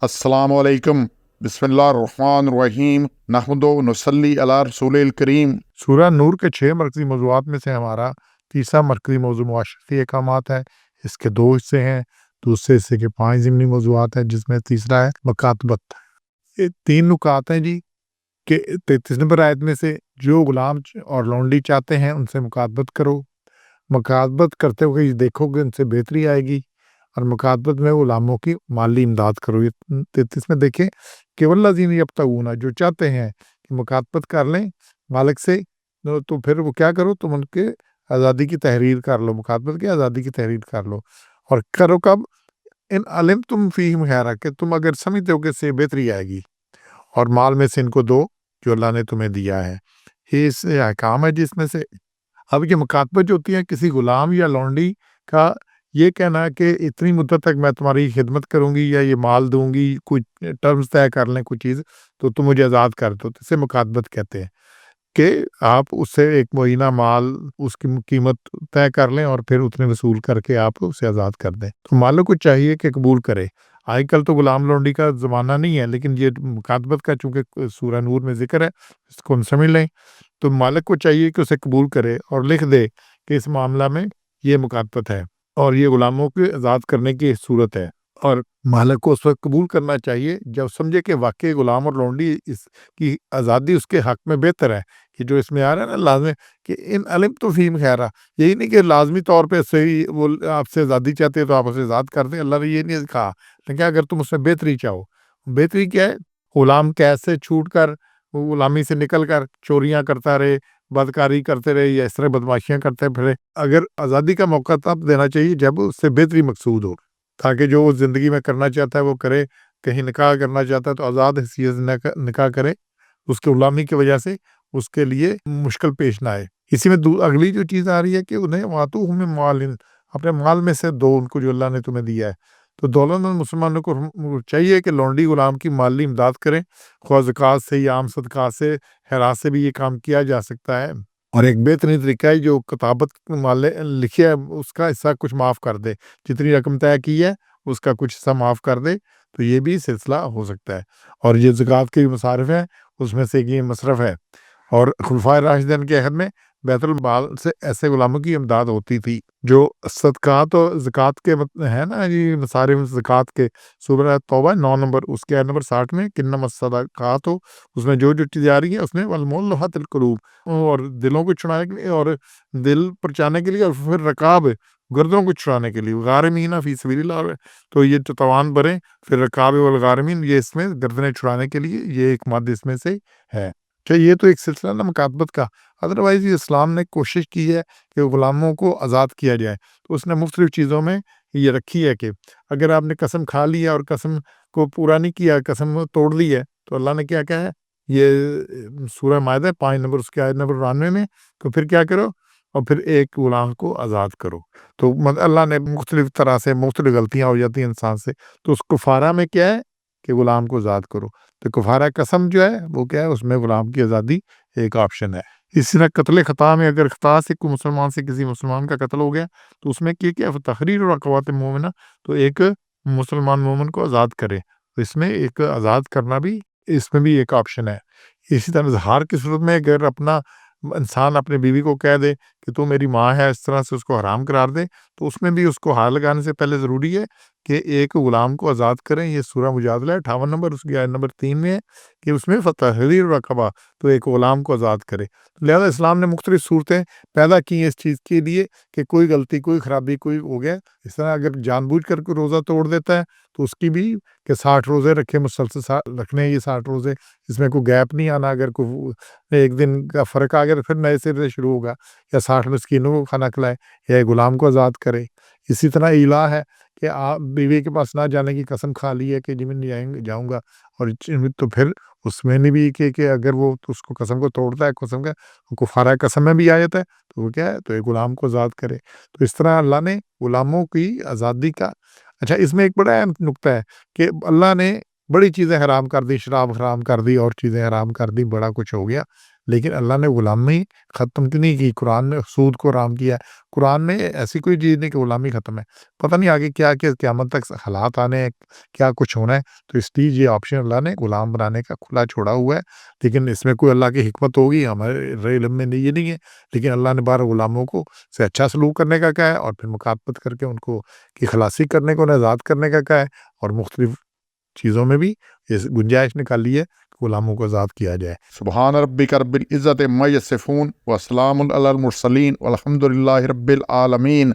अस्सलाम वालेकुम, बिस्मिल्लाहिर्रहमानिर्रहीम, नहमदु व नुसल्ली अला रसूलिल करीम। सूरह नूर के 6 मरकज़ी मौज़ूआत में से हमारा तीसरा मरकज़ी मौज़ू मुआशरती अहकामात है। इसके 2 हिस्से हैं। दूसरे हिस्से के 5 ज़िमनी मौज़ूआत हैं, जिसमें तीसरा है मुकातबत। ये 3 नुकात हैं जी कि 33 नंबर आयत में से जो गुलाम और लौंडी चाहते हैं उनसे मुकातबत करो। मुकातबत करते हुए ये देखोगे उनसे बेहतरी आएगी और मुकातबत में गुलामों की माली इमदाद करो। ये 33 में देखें कि वल्लज़ीना यब्तगूना, जो चाहते हैं कि मुकातबत कर लें मालिक से, तो फिर वो क्या करो, तुम उनके आज़ादी की तहरीर कर लो, मुकातबत की आज़ादी की तहरीर कर लो। और करो कब? इन अलिमतुम फ़ीहिम खैरा, कि तुम अगर समझते हो कि इससे बेहतरी आएगी, और माल में से इनको दो जो अल्लाह ने तुम्हें दिया है। ये इससे अहकाम है जिसमें से अब ये मुकातबत जो होती है किसी गुलाम या लौंडी का ये कहना है कि इतनी मुद्दत तक मैं तुम्हारी खिदमत करूँगी या ये माल दूँगी, कुछ टर्म्स तय कर लें कुछ चीज़, तो तुम मुझे आज़ाद कर दो। तो इसे मुकातबत कहते हैं कि आप उससे 1 महीना माल उसकी कीमत तय कर लें और फिर उतने वसूल करके आप उसे आज़ाद कर दें। तो मालिक को चाहिए कि कबूल करे। आजकल तो गुलाम लौंडी का ज़माना नहीं है, लेकिन ये मुकातबत का चूँकि सूरह नूर में ज़िक्र है, इसको हम समझ लें। तो मालिक को चाहिए कि उसे कबूल करे और लिख दे कि इस मामला में ये मुकातबत है और ये गुलामों को आज़ाद करने की सूरत है। और मालिक को उस वक़्त कबूल करना चाहिए जब समझे कि वाक़ई गुलाम और लौंडी इसकी आज़ादी उसके हक़ में बेहतर है। कि जो इसमें आ रहा है ना लाज़िम, कि इन अलिमतुम फ़ीहिम खैरा, यही नहीं कि लाज़मी तौर पे सही वो आपसे आज़ादी चाहते हैं तो आप उसे आज़ाद कर दें। अल्लाह ने ये नहीं कहा, लेकिन अगर तुम उसमें बेहतरी चाहो। बेहतरी क्या है? गुलाम कैद से छूट कर, वो गुलामी से निकल कर चोरियाँ करता रहे, बदकारी करते रहे या इस तरह बदमाशियाँ करते फिरे। अगर आज़ादी का मौका तब देना चाहिए जब उससे बेहतरी मकसूद हो, ताकि जो वो ज़िंदगी में करना चाहता है वो करे। कहीं निकाह करना चाहता है तो आज़ाद हैसियत से निकाह करे, उसकी गुलामी की वजह से उसके लिए मुश्किल पेश ना आए। इसी में अगली जो चीज़ आ रही है कि उन्हें वातूहुम मिन मालिन, अपने माल में से दो उनको जो अल्लाह ने तुम्हें दिया है। तो दौलतमंद मुसलमानों को चाहिए कि लौंडी गुलाम की माली इमदाद करें, ख्वाह ज़कात से या आम सदक़ात से, खैरात से भी ये काम किया जा सकता है। और एक बेहतरीन तरीका है जो किताबत माले लिखी है उसका हिस्सा कुछ माफ़ कर दे, जितनी रकम तय की है उसका कुछ हिस्सा माफ़ कर दे, तो ये भी सिलसिला हो सकता है। और ये ज़कात के मसारिफ़ हैं, उसमें से एक ये मसरफ़ है। और खुलफ़ाए राशिदीन के अहद में बैतुल माल से ऐसे गुलामों की इमदाद होती थी जो सदक़ात और ज़कात के है ना ये मसारिफ़ ज़कात के। सूरह तौबा 9 नंबर उसके आयत नंबर 60 में कि इन्नमस सदक़ात हो, उसमें जो चीज़ें आ रही हैं उसमें वल मुअल्लफ़ातिल क़ुलूब, और दिलों को छुड़ाने के लिए और दिल परचाने के लिए, और फिर रकाब गर्दनों को छुड़ाने के लिए, गारिमीना फ़ी सबीलिल्लाह। तो ये जो तवान भरें, फिर रकाब वल गारिमीन, ये इसमें गर्दनें छुड़ाने के लिए ये एक मद इसमें से है। अच्छा, ये तो एक सिलसिला ना मुकातबत का। अदरवाइज़ ये इस्लाम ने कोशिश की है कि गुलामों को आज़ाद किया जाए, तो उसने मुख्तलिफ़ चीज़ों में ये रखी है कि अगर आपने कसम खा ली है और कसम को पूरा नहीं किया, कसम तोड़ दी है, तो अल्लाह ने क्या कहा है? ये सूरह माइदा 5 नंबर उसकी आयत नंबर 92 में, तो फिर क्या करो? और फिर एक गुलाम को आज़ाद करो। तो अल्लाह ने मुख्तलिफ़ तरह से मुख्तलिफ़ गलतियाँ हो जाती हैं इंसान से, तो उस कुफ़ारा में क्या है कि गुलाम को आज़ाद करो। तो कुफ़ारा कसम जो है वो क्या है, उसमें गुलाम की आज़ादी एक ऑप्शन है। इसी तरह कत्ल ख़ता में अगर ख़ता से कोई मुसलमान से किसी मुसलमान का कत्ल हो गया, तो उसमें क्या तहरीर और रक़बात मोमिना, तो एक मुसलमान मोमिन को आज़ाद करे। तो इसमें एक आज़ाद करना भी इसमें भी एक ऑप्शन है। इसी तरह ज़हार की सूरत में अगर अपना इंसान अपनी बीवी को कह दे कि तू मेरी माँ है, इस तरह से उसको हराम करार दे, तो उसमें भी उसको हाथ लगाने से पहले ज़रूरी है कि एक गुलाम को आज़ाद करें। ये सूरह मुजादला 58 नंबर उसकी आयत नंबर 3 में है कि उसमें तहरीर रक़बा, तो एक गुलाम को आज़ाद करे। लिहाज़ा इस्लाम ने मुख्तलिफ़ सूरतें पैदा की हैं इस चीज़ के लिए कि कोई गलती, कोई ख़राबी कोई हो गया, इस तरह अगर जानबूझ कर कोई रोज़ा तोड़ देता है तो उसकी भी कि 60 रोज़े रखे, मुसलसल रखने हैं ये 60 रोज़े, इसमें कोई गैप नहीं आना। अगर कोई एक दिन का फ़र्क आ गया तो फिर नए सिरे से शुरू होगा, या 60 मिस्कीनों को खाना खिलाए या एक गुलाम को आज़ाद करे। इसी तरह इला है कि आप बीवी के पास ना जाने की कसम खा ली है कि जी मैं नहीं जाऊँगा, और तो फिर उसमें ने भी कि अगर वो तो उसको कसम को तोड़ता है, कसम का कुफ़ारा कसम में भी आ जाता है, तो वो क्या है, तो एक गुलाम को आज़ाद करे। तो इस तरह अल्लाह ने गुलामों की आज़ादी का अच्छा, इसमें एक बड़ा अहम नुक्ता है कि अल्लाह ने बड़ी चीज़ें हराम कर दी, शराब हराम कर दी और चीज़ें हराम कर दी, बड़ा कुछ हो गया। لیکن اللہ نے غلامی ختم کیوں نہیں کی؟ قرآن نے سود کو حرام کیا ہے۔ قرآن میں ایسی کوئی چیز نہیں کہ غلامی ختم ہے۔ پتہ نہیں آگے کیا کہ قیامت تک حالات آنے ہیں، کیا کچھ ہونا ہے، تو اس لیے یہ آپشن اللہ نے غلام بنانے کا کھلا چھوڑا ہوا ہے۔ لیکن اس میں کوئی اللہ کی حکمت ہوگی، ہمارے علم میں یہ نہیں ہے، لیکن اللہ نے بار غلاموں کو سے اچھا سلوک کرنے کا کہا ہے، اور پھر مکاتبت کر کے ان کو کی خلاصی کرنے کو، انہیں آزاد کرنے کا کہا ہے، اور مختلف چیزوں میں بھی یہ گنجائش نکالی ہے کہ غلاموں کو آزاد کیا جائے۔ سبحان ربک رب العزت عما یصفون وسلام علی المرسلین والحمد للہ رب العالمین۔